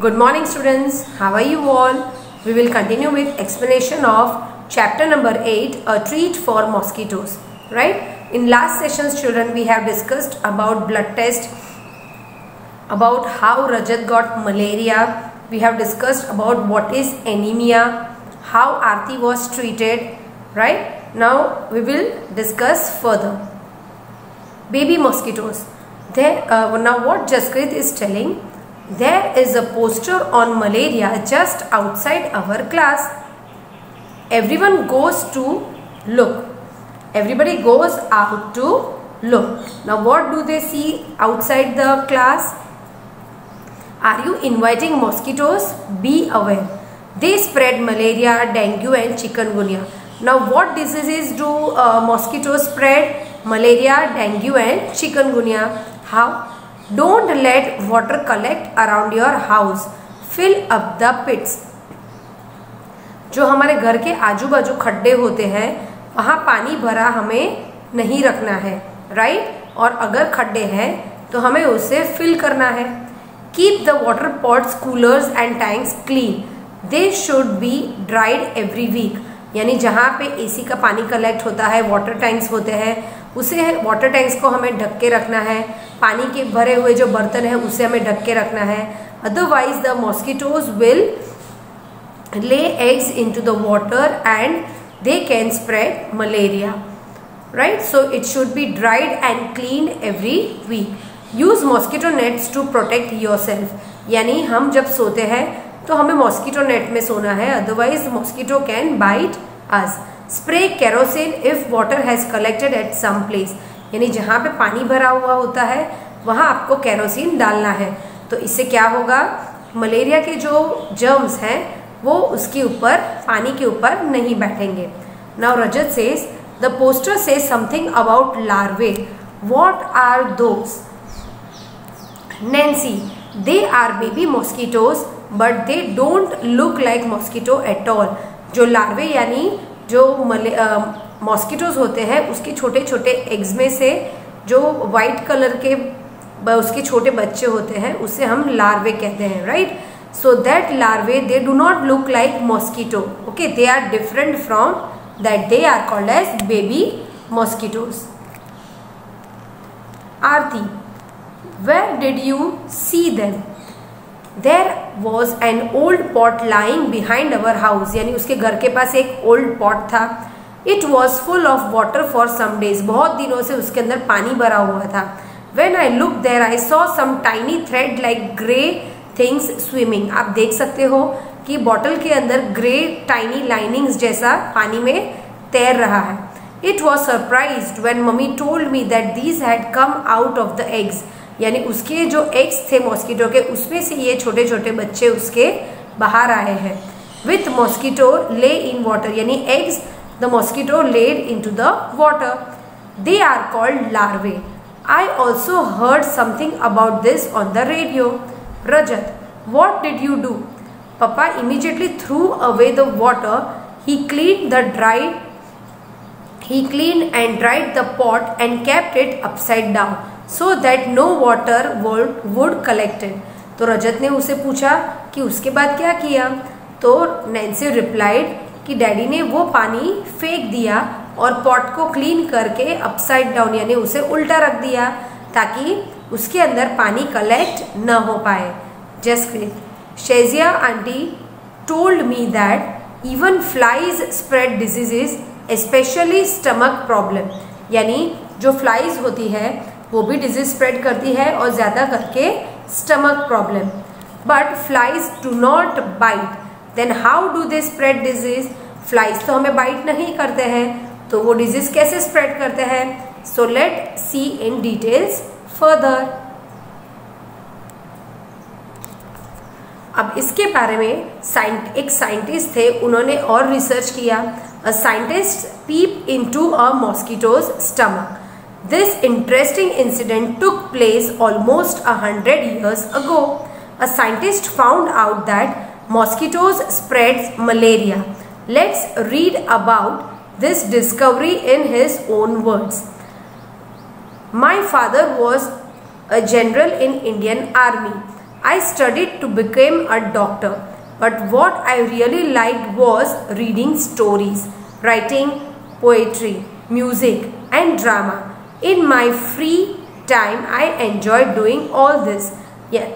Good morning students, how are you all? We will continue with explanation of chapter number 8, a treat for mosquitoes, right? In last sessions children we have discussed about blood test, about how Rajat got malaria, we have discussed about what is anemia, how Aarti was treated, right? Now we will discuss further. Baby mosquitoes. Now what Jaskrit is telling, there is a poster on malaria just outside our class. Everyone goes to look. Everybody goes out to look. Now what do they see outside the class? Are you inviting mosquitoes? Be aware. They spread malaria, dengue and chikungunya. Now what diseases do mosquitoes spread? Malaria, dengue and chikungunya. How? Don't let water collect around your house. Fill up the pits. जो हमारे घर के आजू बाजू खड्डे होते हैं वहाँ पानी भरा हमें नहीं रखना है, राइट? और अगर खड्डे हैं तो हमें उसे फिल करना है. Keep the water pots, coolers and tanks clean. They should be dried every week. यानी जहाँ पे एसी का पानी कलेक्ट होता है, वाटर टैंक्स होते हैं, उसे वाटर टैंक्स को हमें ढक के रखना है. पानी के भरे हुए जो बर्तन है उसे हमें ढक के रखना है. Otherwise the mosquitoes will lay eggs into the water and they can spread malaria, right? So it should be dried and cleaned every week. Use mosquito nets to protect yourself. यानी हम जब सोते हैं तो हमें मॉस्किटो नेट में सोना है, otherwise mosquito can bite us. Spray kerosene if water has collected at some place. यानी जहाँ पे पानी भरा हुआ होता है वहाँ आपको केरोसिन डालना है. तो इससे क्या होगा, मलेरिया के जो जर्म्स हैं वो उसके ऊपर, पानी के ऊपर नहीं बैठेंगे. Now Rajat says the poster says something about larvae. What are those? Nancy, they are baby mosquitoes but they don't look like mosquito at all. जो लार्वे यानी जो मॉस्किटोज होते हैं उसके छोटे छोटे एग्स में से जो वाइट कलर के उसके छोटे बच्चे होते हैं उसे हम लार्वे कहते हैं, right? So that larvae, they do not look like mosquito. Okay, they are different from that. They are called as baby mosquitoes. Aarti, where did you see them? There was an old pot lying behind our house. यानी उसके घर के पास एक old pot था. It was full of water for some days. बहुत दिनों से उसके अंदर पानी भरा हुआ था. When I looked there, I saw some tiny thread like grey things swimming. आप देख सकते हो कि बॉटल के अंदर ग्रे टाइनी लाइनिंग्स जैसा पानी में तैर रहा है. It was surprised when mummy told me that these had come out of the eggs. यानी उसके जो एग्स थे मॉस्किटो के उसमें से ये छोटे छोटे बच्चे उसके बाहर आए हैं. With mosquito lay in water, यानी eggs the mosquito laid in to the water. They are called larvae. I also heard something about this on the radio. Rajat, what did you do? Papa immediately threw away the water. He cleaned and dried the pot and kept it upside down so that no water would collect it. तो रजत ने उसे पूछा कि उसके बाद क्या किया. तो नैन्सी रिप्लाइड कि डैडी ने वो पानी फेंक दिया और पॉट को क्लीन करके अपसाइड डाउन यानी उसे उल्टा रख दिया ताकि उसके अंदर पानी कलेक्ट न हो पाए. Jaspreet, Shazia aunty told me that even flies spread diseases specially stomach problem. यानी जो फ्लाइज होती है वो भी डिजीज स्प्रेड करती है और ज़्यादा करके stomach problem. But flies do not bite. Then how do they spread disease? Flies तो हमें बाइट नहीं करते हैं तो वो डिजीज कैसे स्प्रेड करते हैं? So let see in details further. अब इसके बारे में एक साइंटिस्ट थे, उन्होंने और रिसर्च किया. A scientist peep into a mosquito's stomach. This interesting incident took place almost 100 years ago. A scientist found out that mosquitoes spreads malaria. Let's read about this discovery in his own words. My father was a general in Indian Army. I studied to become a doctor, but what I really liked was reading stories, writing poetry, music and drama. In my free time, I enjoyed doing all this. Yeah,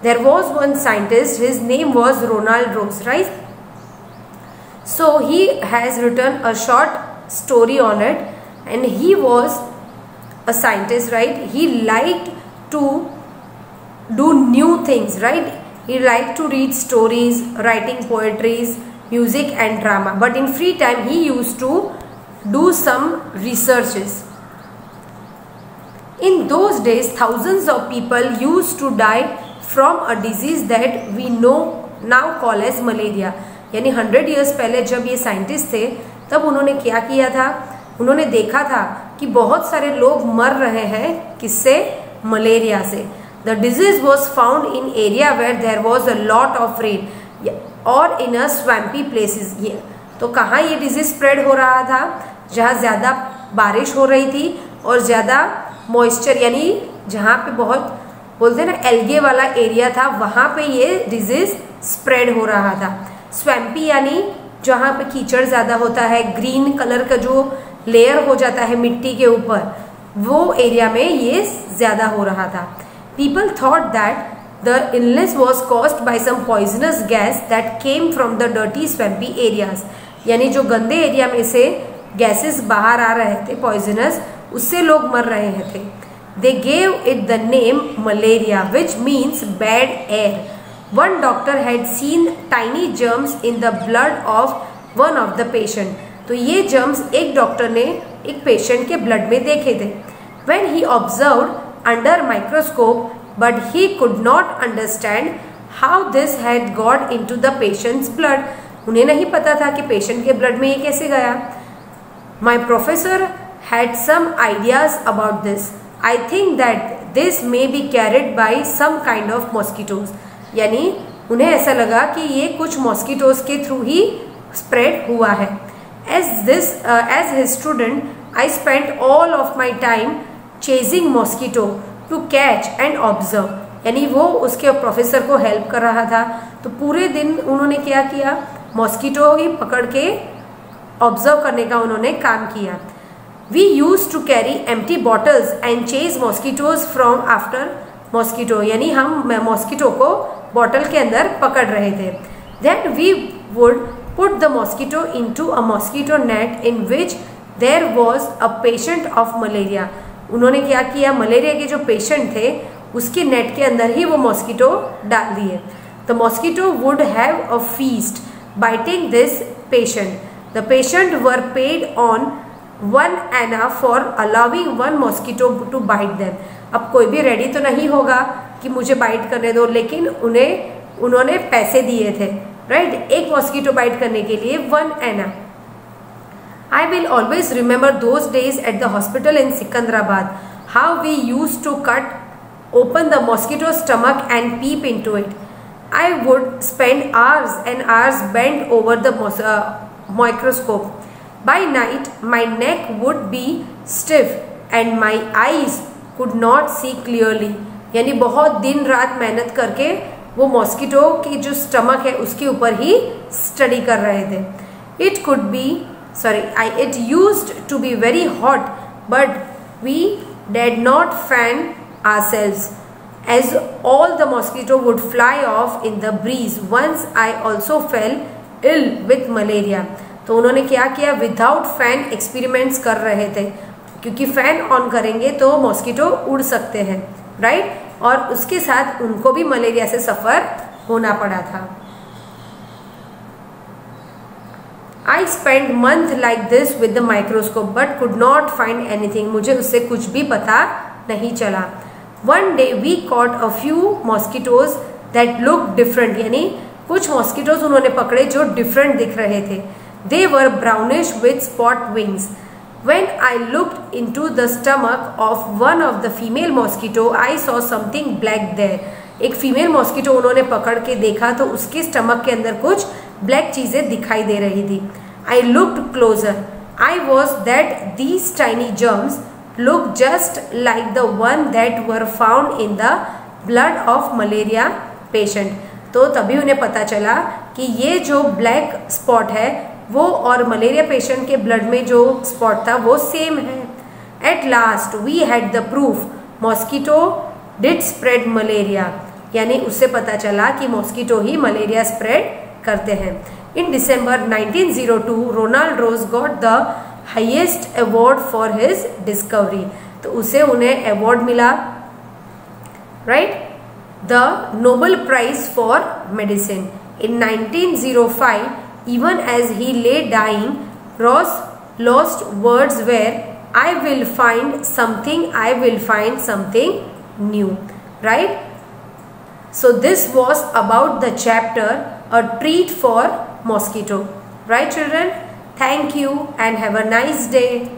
there was one scientist, his name was Ronald Rose, right? So he has written a short story on it, and he was a scientist, right? He liked to do new things, right? He liked to read stories, writing poetries, music and drama, but in free time he used to do some researches. In those days, thousands of people used to die from a disease that we know now call as malaria. यानी 100 years पहले जब ये scientist थे, तब उन्होंने क्या किया था? उन्होंने देखा था कि बहुत सारे लोग मर रहे हैं किससे? मलेरिया से. The disease was found in area where there was a lot of rain or in a swampy places. तो कहाँ ये डिजीज स्प्रेड हो रहा था? जहाँ ज़्यादा बारिश हो रही थी और ज़्यादा मॉइस्चर, यानी जहाँ पे बहुत बोलते हैं ना एल्गे वाला एरिया था, वहाँ पे ये डिजीज स्प्रेड हो रहा था. स्वैम्पी यानी जहाँ पे कीचड़ ज़्यादा होता है, ग्रीन कलर का जो लेयर हो जाता है मिट्टी के ऊपर, वो एरिया में ये ज़्यादा हो रहा था. People thought that the illness was caused by some poisonous gas that came from the dirty swampy areas. यानी जो गंदे एरिया में से गैसेस बाहर आ रहे थे पॉइजनस, उससे लोग मर रहे थे. They gave it the name malaria, which means bad air. One doctor had seen tiny germs in the blood of one of the patient. तो ये germs एक डॉक्टर ने एक पेशेंट के ब्लड में देखे थे. When he observed under microscope, but he could not understand how this had got into the patient's blood. उन्हें नहीं पता था कि पेशेंट के ब्लड में ये कैसे गया. My professor had some ideas about this. I think that this may be carried by some kind of mosquitoes. यानी उन्हें ऐसा लगा कि ये कुछ मॉस्किटोज के थ्रू ही स्प्रेड हुआ है. As his student, I spent all of my time chasing mosquito to catch and observe. यानी वो उसके प्रोफेसर को हेल्प कर रहा था, तो पूरे दिन उन्होंने क्या किया? मॉस्किटो ही पकड़ के ऑब्जर्व करने का उन्होंने काम किया. We used to carry empty bottles and chase mosquitoes from after mosquito. यानी हम मॉस्किटो को बॉटल के अंदर पकड़ रहे थे. Then we would put the mosquito into a mosquito net in which there was a patient of malaria. उन्होंने क्या किया? मलेरिया के जो पेशेंट थे उसके नेट के अंदर ही वो मॉस्किटो डाल दिए. The mosquito would have a feast biting this patient. The patient were paid on 1 anna for allowing one mosquito to bite them. अब कोई भी रेडी तो नहीं होगा कि मुझे बाइट करने दो, लेकिन उन्होंने पैसे दिए थे, राइट? एक मॉस्किटो बाइट करने के लिए 1 anna. I will always remember those days at the hospital in Sikandrabad, how we used to cut open the mosquito's stomach and peep into it. I would spend hours and hours bent over the microscope. By night, my neck would be stiff and my eyes could not see clearly. यानी बहुत दिन रात मेहनत करके वो mosquito की जो stomach है उसके ऊपर ही स्टडी कर रहे थे. It used to be very hot, but we did not fan ourselves, as all the mosquito would fly off in the breeze. Once I also fell ill with malaria. तो उन्होंने क्या किया? विदाउट फैन एक्सपेरिमेंट्स कर रहे थे, क्योंकि fan on करेंगे तो मॉस्किटो उड़ सकते हैं, राइट? और उसके साथ उनको भी मलेरिया से सफ़र होना पड़ा था. I spent month like this with the microscope but could not find anything. मुझे उससे कुछ भी पता नहीं चला. One day we caught a few mosquitoes that looked different. यानी कुछ mosquitoes उन्होंने पकड़े जो different दिख रहे थे. They were brownish with spot wings. When I looked into the stomach of one of the female mosquito, I saw something black there. एक female mosquito उन्होंने पकड़ के देखा तो उसके स्टमक के अंदर कुछ ब्लैक चीज़ें दिखाई दे रही थी. I looked closer. I was that these tiny germs looked just like the one that were found in the blood of malaria patient. तो तभी उन्हें पता चला कि ये जो ब्लैक स्पॉट है वो और मलेरिया पेशेंट के ब्लड में जो स्पॉट था वो सेम है। At last we had the proof mosquito did spread malaria, यानी उससे पता चला कि मॉस्किटो ही मलेरिया स्प्रेड करते हैं। In December 1902 Ronald Ross got the highest award for his discovery. तो उसे उन्हें अवार्ड मिला, right, the Nobel prize for medicine. In 1905 even as he lay dying, Ross lost words where I will find something new, right? So this was about the chapter a treat for mosquito, right children? Thank you and have a nice day.